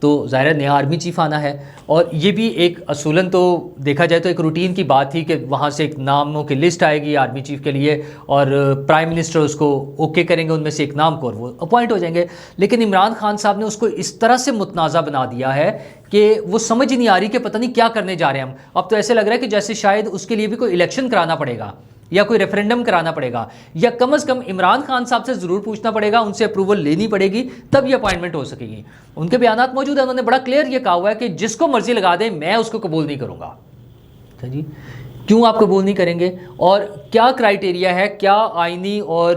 تو ظاہر ہے نیا آرمی چیف آنا ہے، اور یہ بھی ایک اصولاً تو دیکھا جائے تو ایک روٹین کی بات تھی کہ وہاں سے ایک ناموں کی لسٹ آئے گی آرمی چیف کے لیے، اور پرائم منسٹر اس کو اوکے کریں گے ان میں سے ایک نام کو، اور وہ اپوائنٹ ہو جائیں گے. لیکن عمران خان صاحب نے اس کو اس طرح سے متنازع بنا دیا ہے کہ وہ سمجھ ہی نہیں آ رہی کہ پتہ نہیں کیا کرنے جا رہے ہیں ہم. اب تو ایسے لگ رہا ہے کہ جیسے شاید اس کے لیے بھی کوئی الیکشن کرانا پڑے گا یا کوئی ریفرینڈم کرانا پڑے گا، یا کم از کم عمران خان صاحب سے ضرور پوچھنا پڑے گا، ان سے اپروول لینی پڑے گی، تب یہ اپوائنٹمنٹ ہو سکے گی. ان کے بیانات موجود ہیں، انہوں نے بڑا کلیئر یہ کہا ہوا ہے کہ جس کو مرضی لگا دیں میں اس کو قبول نہیں کروں گا. جی کیوں آپ قبول نہیں کریں گے، اور کیا کرائیٹیریا ہے، کیا آئینی اور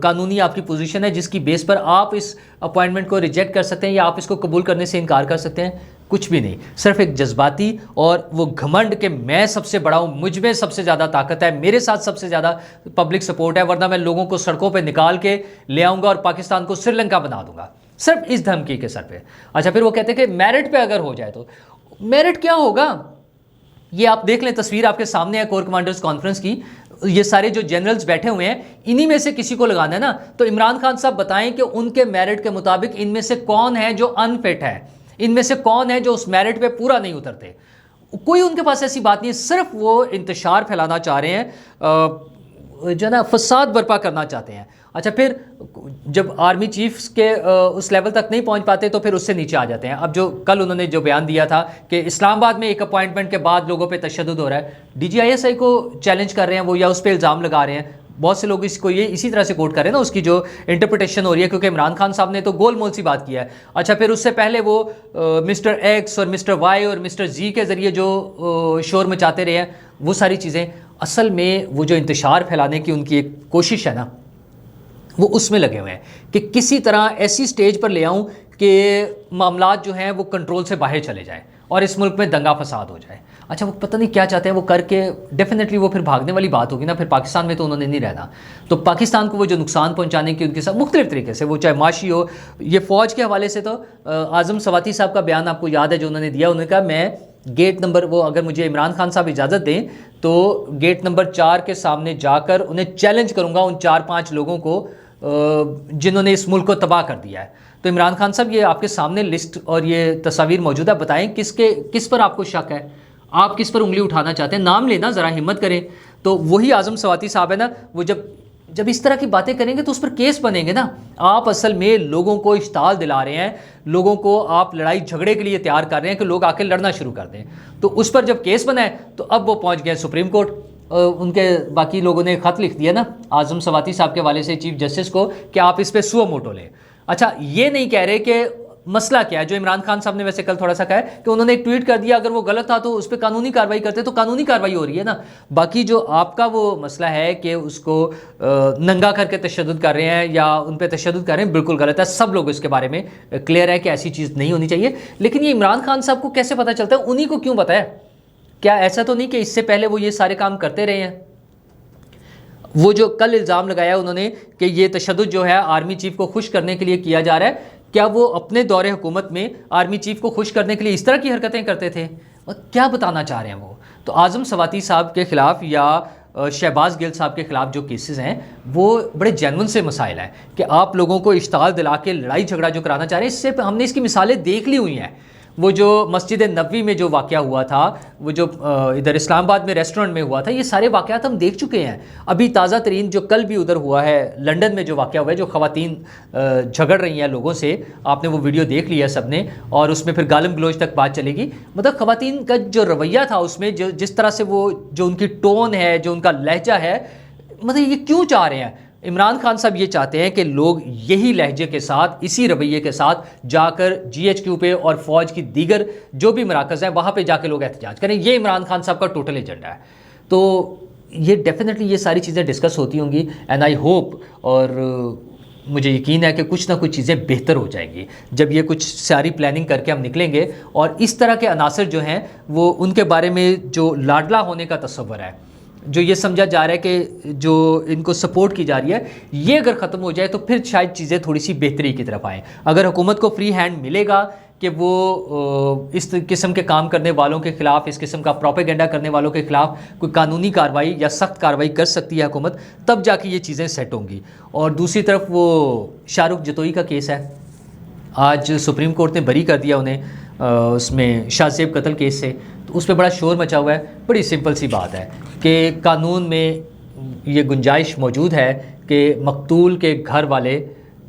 قانونی آپ کی پوزیشن ہے جس کی بیس پر آپ اس اپوائنٹمنٹ کو ریجیکٹ کر سکتے ہیں یا آپ اس کو قبول کرنے سے انکار کر سکتے ہیں؟ کچھ بھی نہیں، صرف ایک جذباتی اور وہ گھمنڈ کہ میں سب سے بڑا ہوں، مجھ میں سب سے زیادہ طاقت ہے، میرے ساتھ سب سے زیادہ پبلک سپورٹ ہے، ورنہ میں لوگوں کو سڑکوں پہ نکال کے لے آؤں گا اور پاکستان کو سری لنکا بنا دوں گا، صرف اس دھمکی کے سر پہ. اچھا پھر وہ کہتے ہیں کہ میرٹ پہ اگر ہو جائے تو میرٹ کیا ہوگا؟ یہ آپ دیکھ لیں، تصویر آپ کے سامنے ہے کور کمانڈرز کانفرنس کی، یہ سارے جو جنرلز بیٹھے ہوئے ہیں انہی میں سے کسی کو لگانا ہے نا. تو عمران خان صاحب بتائیں کہ ان کے میرٹ کے مطابق ان میں سے کون ہے جو ان فٹ ہے، ان میں سے کون ہے جو اس میرٹ پہ پورا نہیں اترتے. کوئی ان کے پاس ایسی بات نہیں ہے، صرف وہ انتشار پھیلانا چاہ رہے ہیں، جو نا فساد برپا کرنا چاہتے ہیں. اچھا پھر جب آرمی چیفز کے اس لیول تک نہیں پہنچ پاتے تو پھر اس سے نیچے آ جاتے ہیں. اب جو کل انہوں نے جو بیان دیا تھا کہ اسلام آباد میں ایک اپوائنٹمنٹ کے بعد لوگوں پہ تشدد ہو رہا ہے، D G I S I کو چیلنج کر رہے ہیں وہ، یا اس پہ الزام لگا رہے ہیں. بہت سے لوگ اس کو یہ اسی طرح سے کوٹ کر رہے ہیں نا، اس کی جو انٹرپریٹیشن ہو رہی ہے، کیونکہ عمران خان صاحب نے تو گول مول سی بات کیا ہے. اچھا پھر اس سے پہلے وہ مسٹر ایکس اور مسٹر وائی اور مسٹر زی کے ذریعے جو شور مچاتے رہے ہیں، وہ ساری چیزیں اصل میں وہ جو انتشار پھیلانے کی ان کی ایک کوشش ہے نا، وہ اس میں لگے ہوئے ہیں کہ کسی طرح ایسی سٹیج پر لے آؤں کہ معاملات جو ہیں وہ کنٹرول سے باہر چلے جائیں اور اس ملک میں دنگا فساد ہو جائے. اچھا وہ پتہ نہیں کیا چاہتے ہیں وہ کر کے، ڈیفینیٹلی وہ پھر بھاگنے والی بات ہوگی نا، پھر پاکستان میں تو انہوں نے نہیں رہنا. تو پاکستان کو وہ جو نقصان پہنچانے کی ان کے ساتھ مختلف طریقے سے، وہ چاہے معاشی ہو، یہ فوج کے حوالے سے تو اعظم سواتی صاحب کا بیان آپ کو یاد ہے جو انہوں نے دیا، انہوں نے کہا میں گیٹ نمبر، وہ اگر مجھے عمران خان صاحب اجازت دیں تو گیٹ نمبر 4 کے سامنے جا کر انہیں چیلنج کروں گا ان 4-5 لوگوں کو جنہوں نے اس ملک کو تباہ کر دیا ہے. تو عمران خان صاحب یہ آپ کے سامنے لسٹ اور یہ تصاویر موجود ہے، بتائیں کس پر آپ کو شک ہے، آپ کس پر انگلی اٹھانا چاہتے ہیں، نام لینا، ذرا ہمت کریں. تو وہی اعظم سواتی صاحب ہے نا، وہ جب اس طرح کی باتیں کریں گے تو اس پر کیس بنیں گے نا. آپ اصل میں لوگوں کو اشتعال دلا رہے ہیں، لوگوں کو آپ لڑائی جھگڑے کے لیے تیار کر رہے ہیں کہ لوگ آ کے لڑنا شروع کر دیں. تو اس پر جب کیس بنا ہے تو اب وہ پہنچ گئے سپریم کورٹ. ان کے باقی لوگوں نے خط لکھ دیا نا اعظم سواتی صاحب کے حوالے سے چیف جسٹس کو کہ آپ اس پہ سو موٹو لیں. اچھا یہ نہیں کہہ رہے کہ مسئلہ کیا ہے، جو عمران خان صاحب نے ویسے کل تھوڑا سا کہا ہے کہ انہوں نے ایک ٹویٹ کر دیا، اگر وہ غلط تھا تو اس پہ قانونی کارروائی کرتے، تو قانونی کارروائی ہو رہی ہے نا. باقی جو آپ کا وہ مسئلہ ہے کہ اس کو ننگا کر کے تشدد کر رہے ہیں یا ان پہ تشدد کر رہے ہیں، بالکل غلط ہے. سب لوگ اس کے بارے میں کلیئر ہے کہ ایسی چیز نہیں ہونی چاہیے. لیکن یہ عمران خان صاحب کو کیسے پتہ چلتا ہے، انہی کو کیوں پتہ ہے؟ کیا ایسا تو نہیں کہ اس سے پہلے وہ یہ سارے کام کرتے رہے ہیں؟ وہ جو کل الزام لگایا انہوں نے کہ یہ تشدد جو ہے آرمی چیف کو خوش کرنے کے لیے کیا جا رہا ہے، کیا وہ اپنے دور حکومت میں آرمی چیف کو خوش کرنے کے لیے اس طرح کی حرکتیں کرتے تھے؟ اور کیا بتانا چاہ رہے ہیں وہ؟ تو اعظم سواتی صاحب کے خلاف یا شہباز گل صاحب کے خلاف جو کیسز ہیں وہ بڑے جینون سے مسائل ہیں کہ آپ لوگوں کو اشتعال دلا کے لڑائی جھگڑا جو کرانا چاہ رہے ہیں. اس سے ہم نے اس کی مثالیں دیکھ لی ہوئی ہیں. وہ جو مسجد نبوی میں جو واقعہ ہوا تھا، وہ جو ادھر اسلام آباد میں ریسٹورنٹ میں ہوا تھا، یہ سارے واقعات ہم دیکھ چکے ہیں. ابھی تازہ ترین جو کل بھی ادھر ہوا ہے لنڈن میں جو واقعہ ہوا ہے، جو خواتین جھگڑ رہی ہیں لوگوں سے، آپ نے وہ ویڈیو دیکھ لیا سب نے، اور اس میں پھر گالم گلوچ تک بات چلے گی. مطلب خواتین کا جو رویہ تھا اس میں، جس طرح سے وہ جو ان کی ٹون ہے، جو ان کا لہجہ ہے، مطلب یہ کیوں چاہ رہے ہیں؟ عمران خان صاحب یہ چاہتے ہیں کہ لوگ یہی لہجے کے ساتھ، اسی رویے کے ساتھ جا کر جی ایچ کیو پہ اور فوج کی دیگر جو بھی مراکز ہیں وہاں پہ جا کے لوگ احتجاج کریں. یہ عمران خان صاحب کا ٹوٹل ایجنڈا ہے. تو یہ ڈیفینیٹلی یہ ساری چیزیں ڈسکس ہوتی ہوں گی، اینڈ آئی ہوپ، اور مجھے یقین ہے کہ کچھ نہ کچھ چیزیں بہتر ہو جائیں گی جب یہ کچھ ساری پلاننگ کر کے ہم نکلیں گے. اور اس طرح کے عناصر جو ہیں وہ ان کے بارے میں جو لاڈلا ہونے کا تصور ہے، جو یہ سمجھا جا رہا ہے کہ جو ان کو سپورٹ کی جا رہی ہے، یہ اگر ختم ہو جائے تو پھر شاید چیزیں تھوڑی سی بہتری کی طرف آئیں. اگر حکومت کو فری ہینڈ ملے گا کہ وہ اس قسم کے کام کرنے والوں کے خلاف، اس قسم کا پروپیگنڈا کرنے والوں کے خلاف کوئی قانونی کارروائی یا سخت کارروائی کر سکتی ہے حکومت، تب جا کے یہ چیزیں سیٹ ہوں گی. اور دوسری طرف وہ شاہ رخ جتوئی کا کیس ہے. آج سپریم کورٹ نے بری کر دیا انہیں اس میں شاہ زیب قتل کیس سے، تو اس پہ بڑا شور مچا ہوا ہے۔ بڑی سمپل سی بات ہے کہ قانون میں یہ گنجائش موجود ہے کہ مقتول کے گھر والے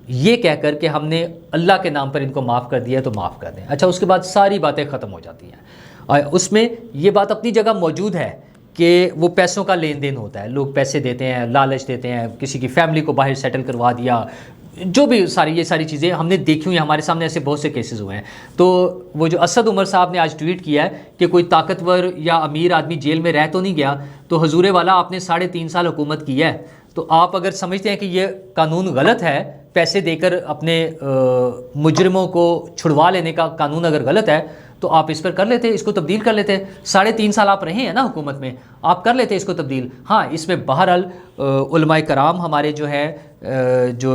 یہ کہہ کر کہ ہم نے اللہ کے نام پر ان کو معاف کر دیا تو معاف کر دیں، اچھا اس کے بعد ساری باتیں ختم ہو جاتی ہیں۔ اور اس میں یہ بات اپنی جگہ موجود ہے کہ وہ پیسوں کا لین دین ہوتا ہے، لوگ پیسے دیتے ہیں، لالچ دیتے ہیں، کسی کی فیملی کو باہر سیٹل کروا دیا، جو بھی یہ ساری چیزیں ہم نے دیکھی ہوئی ہیں، ہمارے سامنے ایسے بہت سے کیسز ہوئے ہیں۔ تو وہ جو اسد عمر صاحب نے آج ٹویٹ کیا ہے کہ کوئی طاقتور یا امیر آدمی جیل میں رہ تو نہیں گیا، تو حضور والا آپ نے 3.5 سال حکومت کی ہے، تو آپ اگر سمجھتے ہیں کہ یہ قانون غلط ہے، پیسے دے کر اپنے مجرموں کو چھڑوا لینے کا قانون اگر غلط ہے، تو آپ اس پر کر لیتے، اس کو تبدیل کر لیتے۔ 3.5 سال آپ رہے ہیں نا حکومت میں، آپ کر لیتے اس کو تبدیل۔ ہاں اس میں بہرحال علماء کرام ہمارے جو ہے جو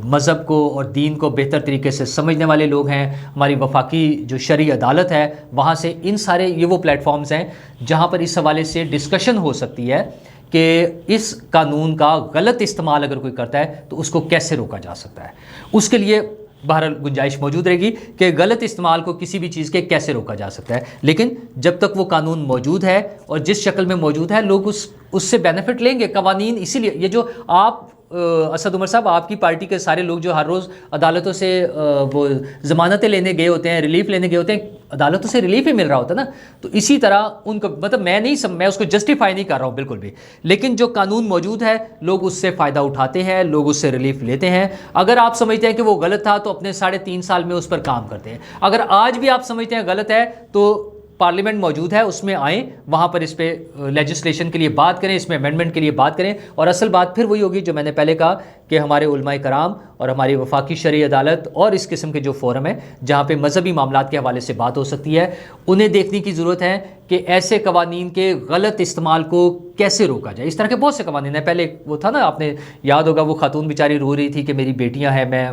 مذہب کو اور دین کو بہتر طریقے سے سمجھنے والے لوگ ہیں، ہماری وفاقی جو شرعی عدالت ہے وہاں سے ان سارے یہ وہ پلیٹ فارمز ہیں جہاں پر اس حوالے سے ڈسکشن ہو سکتی ہے کہ اس قانون کا غلط استعمال اگر کوئی کرتا ہے تو اس کو کیسے روکا جا سکتا ہے۔ اس کے لیے بہرحال گنجائش موجود رہے گی کہ غلط استعمال کو کسی بھی چیز کے کیسے روکا جا سکتا ہے، لیکن جب تک وہ قانون موجود ہے اور جس شکل میں موجود ہے لوگ اس سے بینیفٹ لیں گے۔ قوانین اسی لیے یہ جو آپ اسد عمر صاحب آپ کی پارٹی کے سارے لوگ جو ہر روز عدالتوں سے وہ ضمانتیں لینے گئے ہوتے ہیں، ریلیف لینے گئے ہوتے ہیں، عدالتوں سے ریلیف ہی مل رہا ہوتا ہے نا، تو اسی طرح ان کو مطلب میں اس کو جسٹیفائی نہیں کر رہا ہوں بالکل بھی، لیکن جو قانون موجود ہے لوگ اس سے فائدہ اٹھاتے ہیں، لوگ اس سے ریلیف لیتے ہیں۔ اگر آپ سمجھتے ہیں کہ وہ غلط تھا تو اپنے 3.5 سال میں اس پر کام کرتے ہیں۔ اگر آج بھی آپ سمجھتے ہیں غلط ہے تو پارلیمنٹ موجود ہے، اس میں آئیں، وہاں پر اس پہ لیجسلیشن کے لیے بات کریں، اس میں امینڈمنٹ کے لیے بات کریں، اور اصل بات پھر وہی ہوگی جو میں نے پہلے کہا کہ ہمارے علماء کرام اور ہماری وفاقی شرعی عدالت اور اس قسم کے جو فورم ہیں جہاں پہ مذہبی معاملات کے حوالے سے بات ہو سکتی ہے، انہیں دیکھنے کی ضرورت ہے کہ ایسے قوانین کے غلط استعمال کو کیسے روکا جائے۔ اس طرح کے بہت سے قوانین ہیں، پہلے وہ تھا نا، آپ نے یاد ہوگا وہ خاتون بیچاری رو رہی تھی کہ میری بیٹیاں ہیں، میں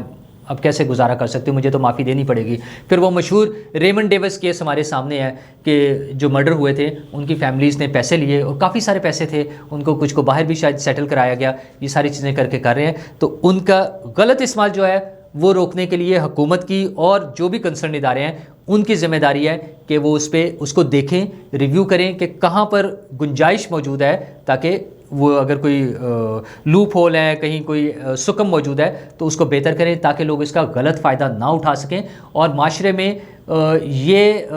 اب کیسے گزارا کر سکتی ہوں، مجھے تو معافی دینی پڑے گی۔ پھر وہ مشہور ریمنڈ ڈیوس کیس ہمارے سامنے ہے کہ جو مرڈر ہوئے تھے ان کی فیملیز نے پیسے لیے اور کافی سارے پیسے تھے، ان کو کچھ کو باہر بھی شاید سیٹل کرایا گیا، یہ ساری چیزیں کر رہے ہیں۔ تو ان کا غلط استعمال جو ہے وہ روکنے کے لیے حکومت کی اور جو بھی کنسرن ادارے ہیں ان کی ذمہ داری ہے کہ وہ اس کو دیکھیں، ریویو کریں کہ کہاں پر گنجائش موجود ہے، تاکہ وہ اگر کوئی لوپ ہول ہے، کہیں کوئی سکم موجود ہے تو اس کو بہتر کریں تاکہ لوگ اس کا غلط فائدہ نہ اٹھا سکیں، اور معاشرے میں یہ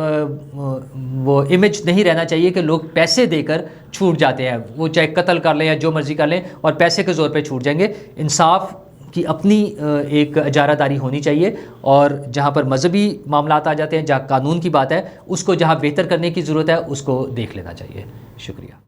وہ امیج نہیں رہنا چاہیے کہ لوگ پیسے دے کر چھوٹ جاتے ہیں، وہ چاہے قتل کر لیں یا جو مرضی کر لیں اور پیسے کے زور پہ چھوٹ جائیں گے۔ انصاف کی اپنی ایک اجارہ داری ہونی چاہیے، اور جہاں پر مذہبی معاملات آ جاتے ہیں، جہاں قانون کی بات ہے، اس کو جہاں بہتر کرنے کی ضرورت ہے اس کو دیکھ لینا چاہیے۔ شکریہ۔